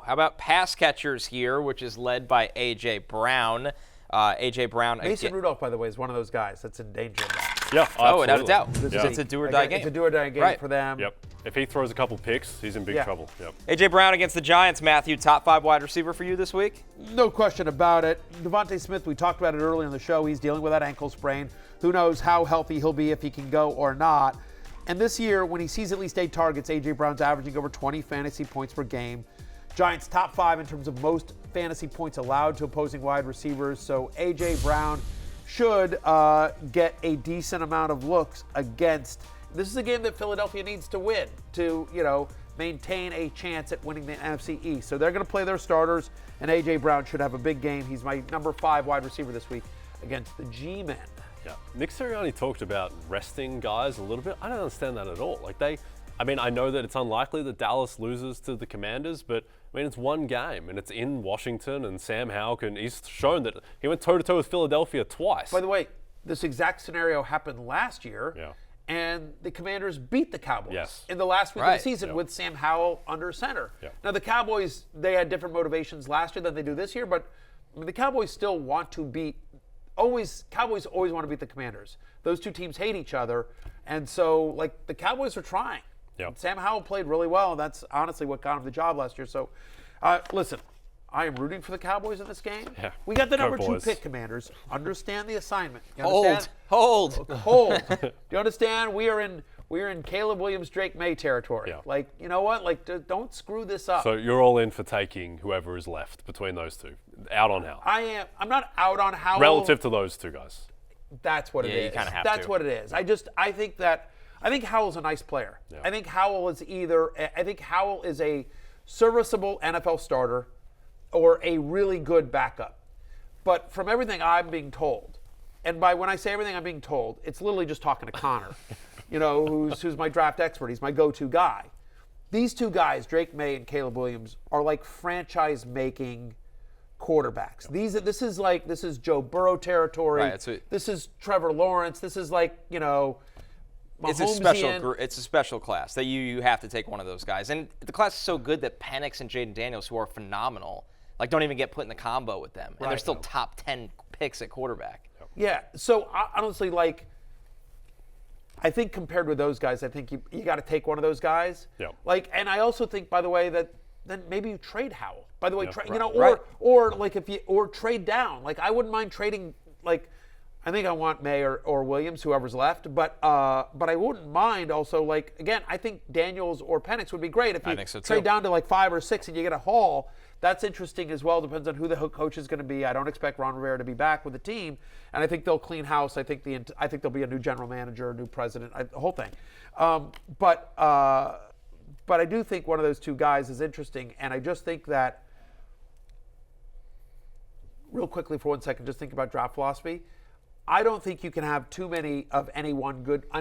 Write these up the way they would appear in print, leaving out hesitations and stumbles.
How about pass catchers here, which is led by A.J. Brown. A.J. Brown. Mason Rudolph, by the way, is one of those guys that's in danger of that. Yeah, absolutely. Without a doubt. Yeah. It's a do-or-die game. It's a do-or-die game for them. Yep. If he throws a couple picks, he's in big trouble. Yep. A.J. Brown against the Giants. Matthew, top 5 wide receiver for you this week? No question about it. Devontae Smith, we talked about it earlier in the show. He's dealing with that ankle sprain. Who knows how healthy he'll be, if he can go or not. And this year, when he sees at least 8 targets, A.J. Brown's averaging over 20 fantasy points per game. Giants top 5 in terms of most fantasy points allowed to opposing wide receivers. So A.J. Brown should get a decent amount of looks against. This is a game that Philadelphia needs to win to, maintain a chance at winning the NFC East. So they're going to play their starters, and A.J. Brown should have a big game. He's my number 5 wide receiver this week against the G-Men. Yeah. Nick Sirianni talked about resting guys a little bit. I don't understand that at all. I know that it's unlikely that Dallas loses to the Commanders, but it's one game and it's in Washington, and Sam Howell he's shown that he went toe-to-toe with Philadelphia twice. By the way, this exact scenario happened last year. Yeah. And the Commanders beat the Cowboys in the last week of the season with Sam Howell under center. Yeah. Now, the Cowboys, they had different motivations last year than they do this year, but the Cowboys still want to beat Cowboys always want to beat the Commanders. Those two teams hate each other, and so, the Cowboys are trying. Yeah. Sam Howell played really well, and that's honestly what got him the job last year. So, listen, I am rooting for the Cowboys in this game. Yeah. We got the number 2 pick, Commanders. Understand the assignment. You understand? Hold. Do you understand? We are in Caleb Williams, Drake May territory. Yeah. You know what? Don't screw this up. So you're all in for taking whoever is left between those two. Out on Howell. I am. I'm not out on Howell. Relative to those two guys. That's what it is. You kind of have That's to. what it is. I think Howell's a nice player. Yeah. I think Howell is a serviceable NFL starter or a really good backup. But from everything I'm being told, and by when I say everything I'm being told, it's literally just talking to Connor, who's my draft expert. He's my go-to guy. These two guys, Drake May and Caleb Williams, are like franchise-making quarterbacks. This is Joe Burrow territory. Right, this is Trevor Lawrence. This is It's a special class that you have to take one of those guys. And the class is so good that Penix and Jaden Daniels, who are phenomenal, don't even get put in the combo with them. And they're still top 10 picks at quarterback. Yeah. So honestly, I think compared with those guys, I think you got to take one of those guys. Yeah. And I also think, by the way, that then maybe you trade Howell. By the way, right. or trade down. I wouldn't mind trading. I think I want May or Williams, whoever's left. But I wouldn't mind also. Again, I think Daniels or Penix would be great if you trade down to 5 or 6 and you get a haul. That's interesting as well. Depends on who the coach is going to be. I don't expect Ron Rivera to be back with the team, and I think they'll clean house. I think there'll be a new general manager, a new president, the whole thing. But I do think one of those two guys is interesting, and I just think that, real quickly for 1 second, just think about draft philosophy. I don't think you can have too many of any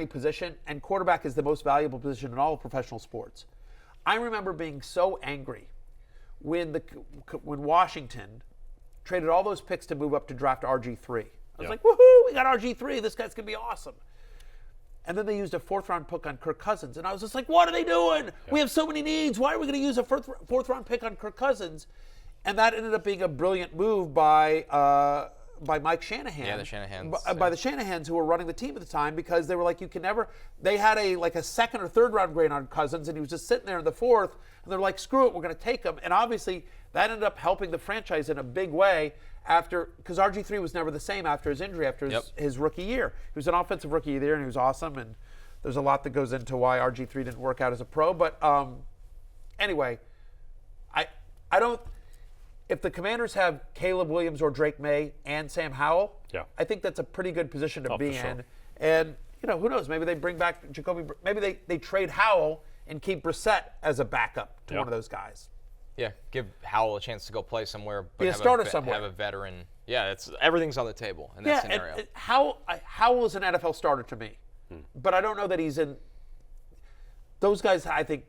position, and quarterback is the most valuable position in all of professional sports. I remember being so angry when Washington traded all those picks to move up to draft RG3. I was like, woohoo, we got RG3. This guy's going to be awesome. And then they used a 4th-round pick on Kirk Cousins. And I was just like, what are they doing? Yeah. We have so many needs. Why are we going to use a 4th-round pick on Kirk Cousins? And that ended up being a brilliant move by Mike Shanahan. Yeah, the Shanahans. By the Shanahans, who were running the team at the time, because they were like, you can never. They had a 2nd or 3rd round grade on Cousins, and he was just sitting there in the 4th, and they're like, screw it, we're going to take him. And obviously, that ended up helping the franchise in a big way because RG3 was never the same after his injury, after his rookie year. He was an offensive rookie of the year, and he was awesome. And there's a lot that goes into why RG3 didn't work out as a pro. But anyway, I don't. If the Commanders have Caleb Williams or Drake May and Sam Howell, I think that's a pretty good position to be in. And, who knows? Maybe they bring back Jacoby. Maybe they trade Howell and keep Brissett as a backup to one of those guys. Yeah, give Howell a chance to go play somewhere. But have a veteran. Yeah, everything's on the table in that scenario. And Howell is an NFL starter to me. But I don't know that he's in. Those guys, I think,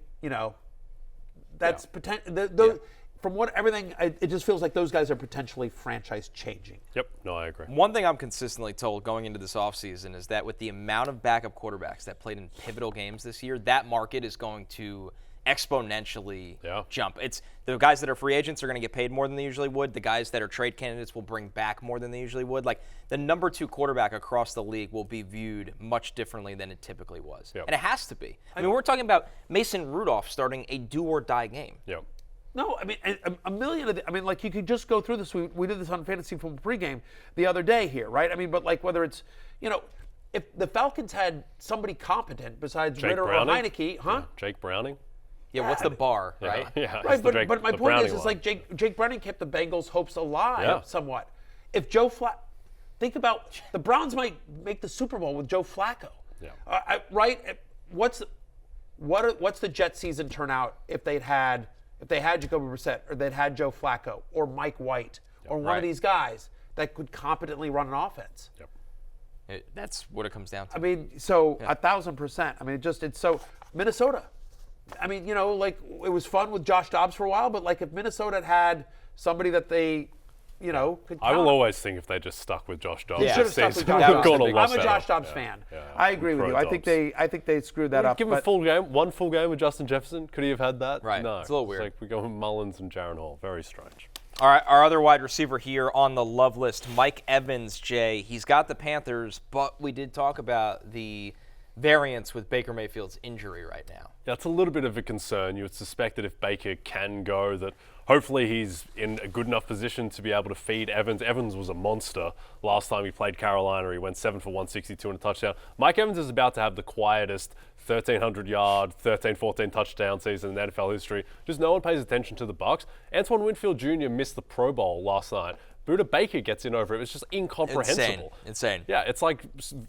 that's potential. From everything, it just feels like those guys are potentially franchise changing. Yep, no, I agree. One thing I'm consistently told going into this offseason is that with the amount of backup quarterbacks that played in pivotal games this year, that market is going to exponentially jump. It's the guys that are free agents are going to get paid more than they usually would. The guys that are trade candidates will bring back more than they usually would. Like the number 2 quarterback across the league will be viewed much differently than it typically was. And it has to be. I mean, we're talking about Mason Rudolph starting a do or die game. No, I mean, a million of I mean, like, you could just go through this. We did this on Fantasy Football pregame the other day here, right? I mean, but, like, whether it's, if the Falcons had somebody competent besides Jake Ritter Browning? or Heineke, Jake Browning? Yeah, what's the bar, right? Right, but my point is like Jake Browning kept the Bengals' hopes alive somewhat. If think about, the Browns might make the Super Bowl with Joe Flacco. Right? What's the Jet season turnout if they had Jacoby Brissett, or they'd had Joe Flacco or Mike White or one of these guys that could competently run an offense? That's what it comes down to. I mean, so 1,000%. I mean, it's so Minnesota. I mean, like, it was fun with Josh Dobbs for a while, but, like, if Minnesota had somebody that they, could count. I will always think if they just stuck with Josh Dobbs. They should have stuck with Josh Dobbs. I'm a Josh Dobbs fan. I agree with you. I think they screwed that up. Give him a full game, one full game with Justin Jefferson. Could he have had that? Right. No. It's a little weird. It's like we go with Mullins and Jaron Hall. Very strange. All right, our other wide receiver here on the love list, Mike Evans, Jay. He's got the Panthers, but we did talk about the variance with Baker Mayfield's injury right now. Yeah, it's a little bit of a concern. You would suspect that if Baker can go, that hopefully he's in a good enough position to be able to feed Evans. Evans was a monster last time he played Carolina. He went 7 for 162 and a touchdown. Mike Evans is about to have the quietest 1,300-yard, 13-14 touchdown season in NFL history. Just no one pays attention to the Bucs. Antoine Winfield Jr. missed the Pro Bowl last night. Buda Baker gets in over it. It's just incomprehensible. Insane. Yeah, it's like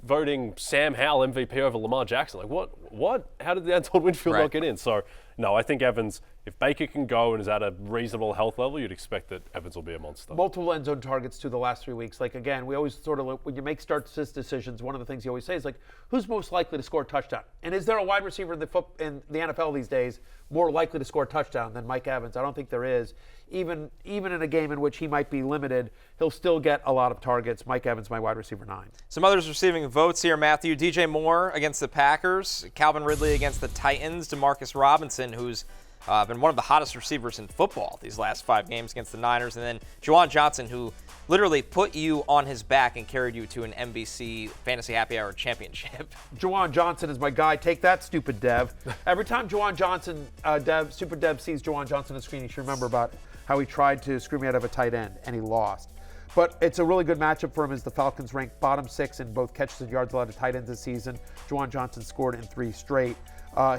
voting Sam Howell MVP over Lamar Jackson. Like, what? How did the Antoine Winfield not get in? So, no, I think Evans, if Baker can go and is at a reasonable health level, you'd expect that Evans will be a monster. Multiple end zone targets through the last 3 weeks. Like, again, we always sort of, when you make start decisions, one of the things you always say is, like, who's most likely to score a touchdown? And is there a wide receiver in the NFL these days more likely to score a touchdown than Mike Evans? I don't think there is. Even in a game in which he might be limited, he'll still get a lot of targets. Mike Evans, my wide receiver 9. Some others receiving votes here, Matthew. DJ Moore against the Packers. Calvin Ridley against the Titans. Demarcus Robinson, who's been one of the hottest receivers in football these last 5 games against the Niners. And then Juwan Johnson, who literally put you on his back and carried you to an NBC Fantasy Happy Hour championship. Juwan Johnson is my guy. Take that, stupid Dev. Every time Juwan Johnson, Super Dev sees Juwan Johnson on the screen, you should remember about how he tried to screw me out of a tight end, and he lost. But it's a really good matchup for him as the Falcons rank bottom 6 in both catches and yards allowed to tight ends this season. Juwan Johnson scored in 3 straight.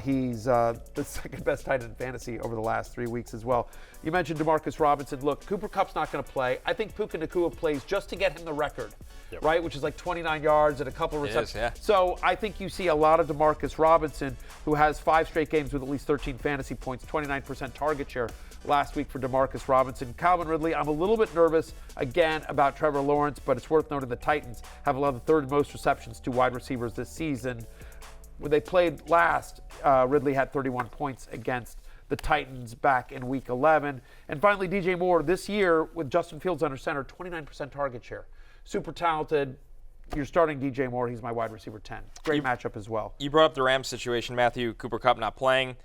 He's the second best tight end in fantasy over the last 3 weeks as well. You mentioned Demarcus Robinson. Look, Cooper Kupp's not going to play. I think Puka Nacua plays just to get him the record, right? Which is like 29 yards and a couple of receptions. So I think you see a lot of Demarcus Robinson, who has 5 straight games with at least 13 fantasy points, 29% target share last week for Demarcus Robinson. Calvin Ridley, I'm a little bit nervous, again, about Trevor Lawrence, but it's worth noting the Titans have allowed the 3rd most receptions to wide receivers this season. When they played last, Ridley had 31 points against the Titans back in Week 11. And finally, DJ Moore, this year with Justin Fields under center, 29% target share. Super talented. You're starting DJ Moore. He's my wide receiver 10. Great matchup as well. You brought up the Rams situation, Matthew. Cooper Kupp not playing.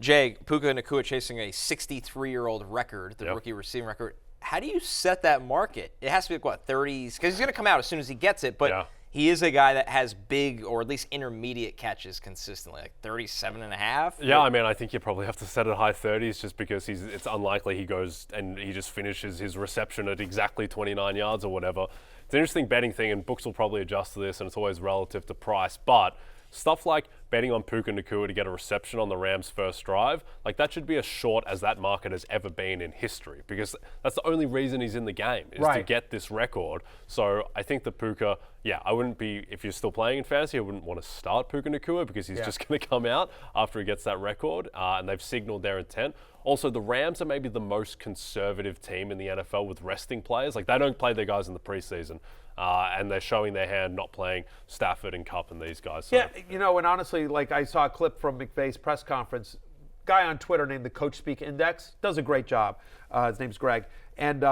Jay, Puka Nacua chasing a 63-year-old record, the rookie receiving record. How do you set that market? It has to be like, 30s? Because he's going to come out as soon as he gets it, but he is a guy that has big or at least intermediate catches consistently, like 37.5. Yeah, I mean, I think you probably have to set it high 30s just because it's unlikely he goes and he just finishes his reception at exactly 29 yards or whatever. It's an interesting betting thing, and books will probably adjust to this, and it's always relative to price, but stuff like betting on Puka Nacua to get a reception on the Rams' first drive, like that should be as short as that market has ever been in history, because that's the only reason he's in the game is to get this record. So I think that Puka, I wouldn't be, if you're still playing in fantasy, I wouldn't want to start Puka Nacua because he's just going to come out after he gets that record, and they've signaled their intent. Also, the Rams are maybe the most conservative team in the NFL with resting players. Like, they don't play their guys in the preseason, and they're showing their hand not playing Stafford and Kupp and these guys. So, and honestly, like, I saw a clip from McVay's press conference. Guy on Twitter named the Coach Speak Index does a great job. His name's Greg. And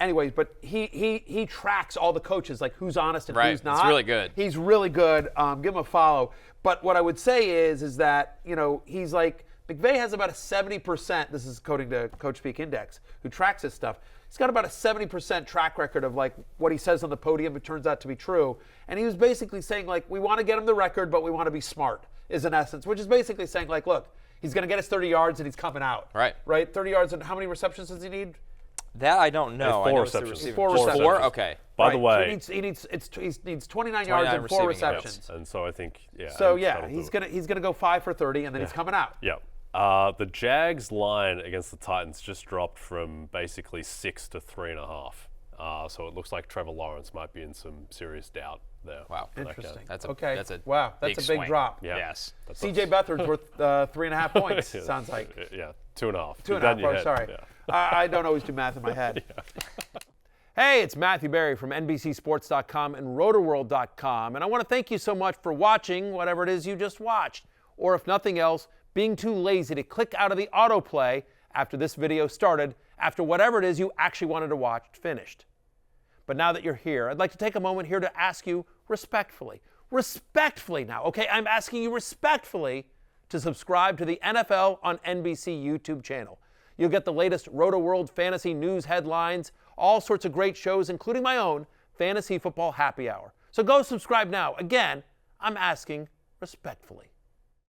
anyways, but he tracks all the coaches, like who's honest and who's not. It's really good. He's really good. Give him a follow. But what I would say is that, he's like McVay has about a 70%, this is according to Coach Speak Index, who tracks this stuff. He's got about a 70% track record of like what he says on the podium. It turns out to be true. And he was basically saying like, we want to get him the record, but we want to be smart, is in essence, which is basically saying like, look, he's going to get his 30 yards and he's coming out. Right? 30 yards, and how many receptions does he need? That I don't know. Four I know receptions. Four receptions. Four? Okay. By the way, he needs 29 yards and 4 receptions. yards. and so I think, yeah. So that'll he's do it. gonna go 5 for 30, and then he's coming out. Yeah. The Jags line against the Titans just dropped from basically 6 to 3.5. So it looks like Trevor Lawrence might be in some serious doubt there. Wow. Interesting. That's a That's big a big swing. drop. Yeah. Yes. CJ Beathard's worth 3.5 points. Sounds like Yeah, 2.5. 2.5. Sorry, Yeah. I don't always do math in my head. Hey, it's Matthew Berry from NBCSports.com and RotorWorld.com, and I want to thank you so much for watching whatever it is you just watched, or if nothing else, being too lazy to click out of the autoplay after this video started, after whatever it is you actually wanted to watch finished. But now that you're here, I'd like to take a moment here to ask you respectfully now, okay? I'm asking you respectfully to subscribe to the NFL on NBC YouTube channel. You'll get the latest Roto-World fantasy news headlines, all sorts of great shows, including my own Fantasy Football Happy Hour. So go subscribe now. Again, I'm asking respectfully.